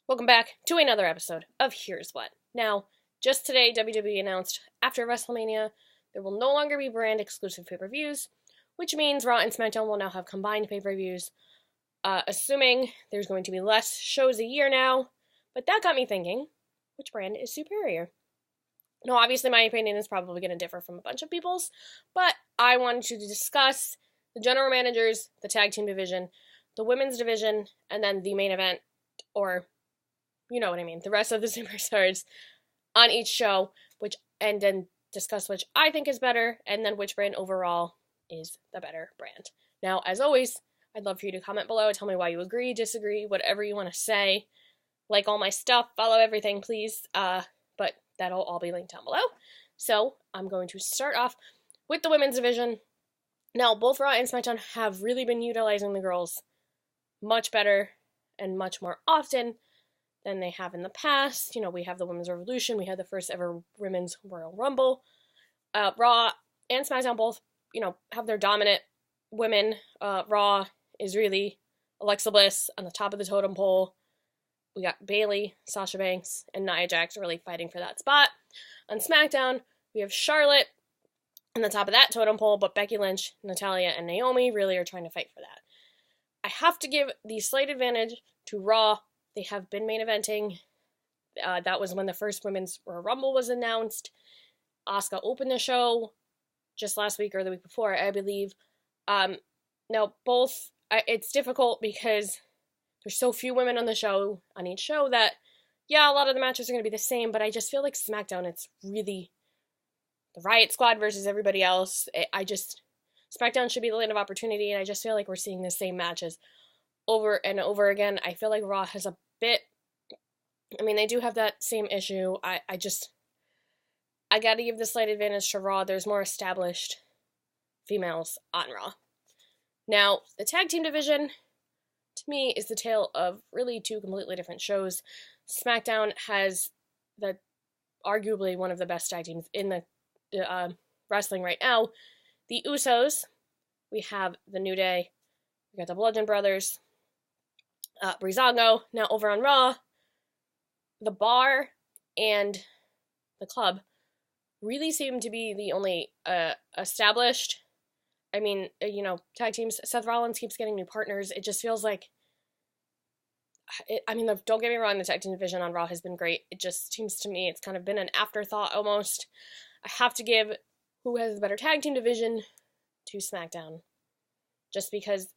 Welcome back to another episode of Here's What. Now, just today, WWE announced after WrestleMania, there will no longer be brand exclusive pay-per-views, which means Raw and SmackDown will now have combined pay-per-views, assuming there's going to be less shows a year now. But that got me thinking, which brand is superior? Now, obviously, my opinion is probably going to differ from a bunch of people's, but I wanted to discuss the general managers, the tag team division, the women's division, and then the main event, or you know what I mean, the rest of the superstars on each show, and then discuss which I think is better, and then which brand overall is the better brand. Now, as always, I'd love for you to comment below, tell me why you agree, disagree, whatever you want to say. Like all my stuff, follow everything, please. But that'll all be linked down below. So, I'm going to start off with the women's division. Now, both Raw and SmackDown have really been utilizing the girls much better and much more often than they have in the past. You know, we have the Women's Revolution, we had the first ever Women's Royal Rumble. Raw and SmackDown both, have their dominant women. Raw is really Alexa Bliss on the top of the totem pole. We got Bayley, Sasha Banks, and Nia Jax really fighting for that spot. On SmackDown, we have Charlotte on the top of that totem pole, but Becky Lynch, Natalya, and Naomi really are trying to fight for that. I have to give the slight advantage to Raw. They have been main eventing. That was when the first Women's Royal Rumble was announced. Asuka opened the show just last week or the week before, I believe. Now, both, it's difficult because there's so few women on the show, on each show, that, yeah, a lot of the matches are going to be the same, but I just feel like SmackDown, it's really the Riot Squad versus everybody else. SmackDown should be the land of opportunity, and I just feel like we're seeing the same matches over and over again. I feel like Raw has a bit, they do have that same issue. I gotta give the slight advantage to Raw. There's more established females on Raw. Now, the tag team division, to me, is the tale of really two completely different shows. SmackDown has arguably one of the best tag teams in the wrestling right now. The Usos, we have the New Day, we got the Bludgeon Brothers, Breezango. Now, over on Raw, the Bar and the Club really seem to be the only established, tag teams. Seth Rollins keeps getting new partners. It just feels like, don't get me wrong, the tag team division on Raw has been great. It just seems to me it's kind of been an afterthought almost. I have to give who has the better tag team division to SmackDown. Just because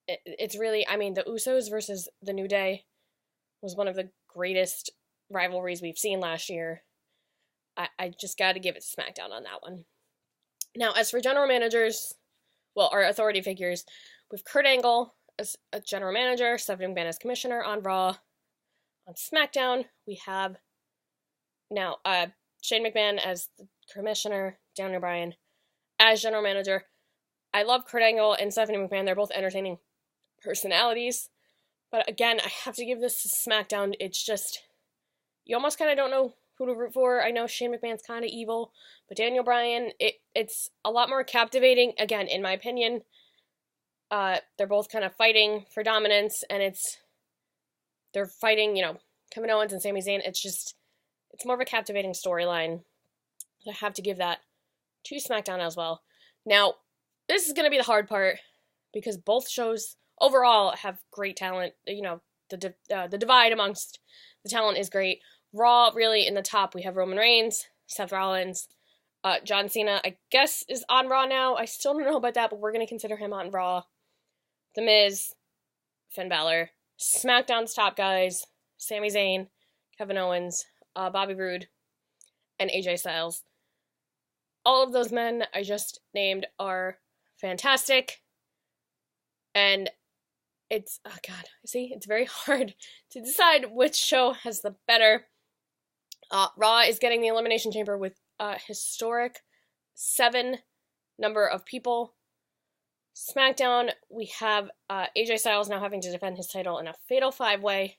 it's really, the Usos versus the New Day was one of the greatest rivalries we've seen last year. I just gotta give it to SmackDown on that one. Now, as for general managers, or authority figures, we have Kurt Angle as a general manager, Stephanie McMahon as commissioner on Raw. On SmackDown, we have now Shane McMahon as the commissioner, Daniel Bryan as general manager. I love Kurt Angle and Stephanie McMahon. They're both entertaining personalities. But again, I have to give this to SmackDown. It's just, you almost kind of don't know who to root for. I know Shane McMahon's kind of evil, but Daniel Bryan, it's a lot more captivating. Again, in my opinion, they're both kind of fighting for dominance, and they're fighting, Kevin Owens and Sami Zayn. It's more of a captivating storyline. I have to give that to SmackDown as well. Now, this is going to be the hard part, because both shows overall have great talent. The divide amongst the talent is great. Raw, really, in the top, we have Roman Reigns, Seth Rollins, John Cena, I guess, is on Raw now. I still don't know about that, but we're going to consider him on Raw. The Miz, Finn Balor. SmackDown's top guys, Sami Zayn, Kevin Owens, Bobby Roode, and AJ Styles. All of those men I just named are fantastic, and it's very hard to decide which show has the better. Raw is getting the Elimination Chamber with a historic 7 number of people. SmackDown, we have AJ Styles now having to defend his title in a fatal 5-way,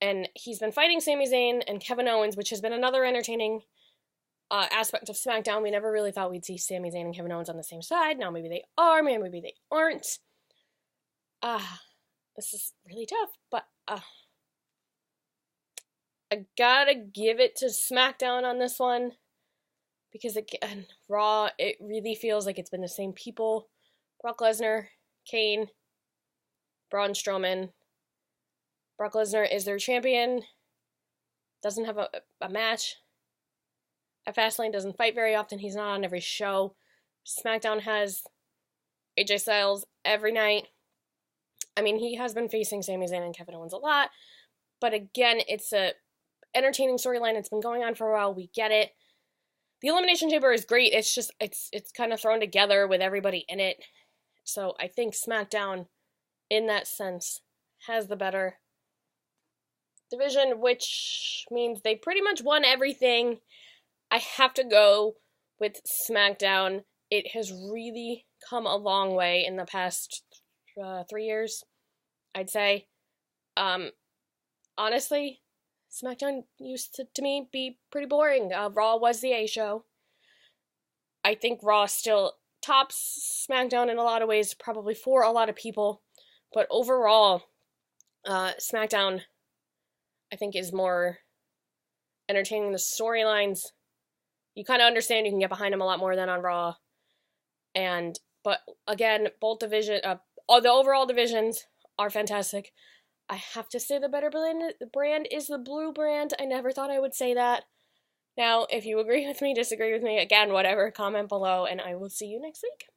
and he's been fighting Sami Zayn and Kevin Owens, which has been another entertaining aspect of SmackDown. We never really thought we'd see Sami Zayn and Kevin Owens on the same side. Now maybe they are, maybe they aren't. This is really tough, but I gotta give it to SmackDown on this one. Because again, Raw, it really feels like it's been the same people. Brock Lesnar, Kane, Braun Strowman. Brock Lesnar is their champion. Doesn't have a match. At Fastlane, doesn't fight very often. He's not on every show. SmackDown has AJ Styles every night. I mean, he has been facing Sami Zayn and Kevin Owens a lot. But again, it's a entertaining storyline. It's been going on for a while. We get it. The Elimination Chamber is great. It's just, it's kind of thrown together with everybody in it. So I think SmackDown, in that sense, has the better division, which means they pretty much won everything. I have to go with SmackDown. It has really come a long way in the past 3 years, I'd say. Honestly, SmackDown used to me, be pretty boring. Raw was the A show. I think Raw still tops SmackDown in a lot of ways, probably for a lot of people. But overall, SmackDown, I think, is more entertaining. The storylines, you kind of understand, you can get behind them a lot more than on Raw. But again, both the overall divisions are fantastic. I have to say the better brand is the blue brand. I never thought I would say that. Now, if you agree with me, disagree with me, again, whatever, comment below, and I will see you next week.